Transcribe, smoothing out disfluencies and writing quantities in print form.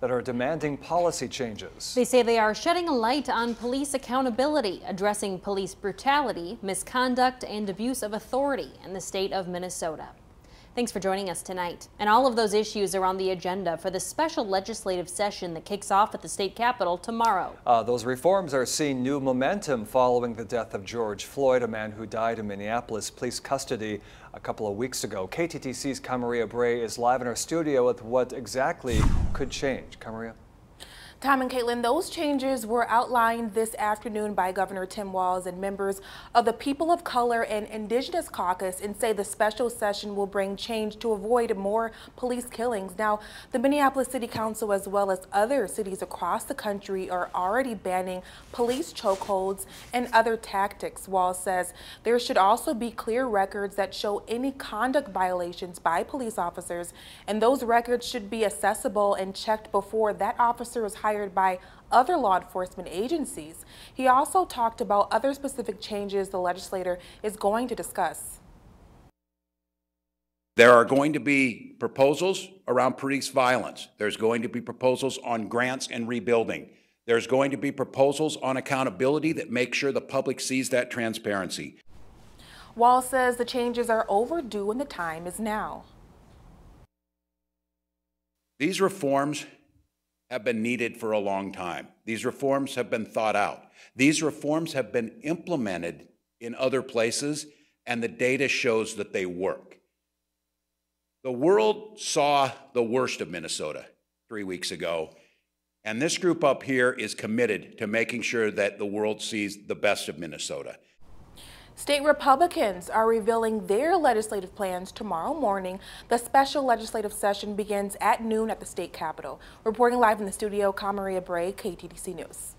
that are demanding policy changes. They say they are shedding a light on police accountability, addressing police brutality, misconduct, and abuse of authority in the state of Minnesota. Thanks for joining us tonight. And all of those issues are on the agenda for the special legislative session that kicks off at the state capitol tomorrow. Those reforms are seeing new momentum following the death of George Floyd, a man who died in Minneapolis police custody a couple of weeks ago. KTTC's Camaria Bray is live in our studio with what exactly could change. Camaria? Tom and Caitlin, those changes were outlined this afternoon by Governor Tim Walz and members of the People of Color and Indigenous Caucus, and say the special session will bring change to avoid more police killings. Now, the Minneapolis City Council, as well as other cities across the country, are already banning police chokeholds and other tactics. Walz says there should also be clear records that show any conduct violations by police officers, and those records should be accessible and checked before that officer is hired by other law enforcement agencies. He also talked about other specific changes the legislator is going to discuss. There are going to be proposals around police violence. There's going to be proposals on grants and rebuilding. There's going to be proposals on accountability that make sure the public sees that transparency. Walz says the changes are overdue and the time is now. These reforms have been needed for a long time. These reforms have been thought out. These reforms have been implemented in other places, and the data shows that they work. The world saw the worst of Minnesota 3 weeks ago, and this group up here is committed to making sure that the world sees the best of Minnesota. State Republicans are revealing their legislative plans tomorrow morning. The special legislative session begins at noon at the state capitol. Reporting live in the studio, Camaria Bray, KTTC News.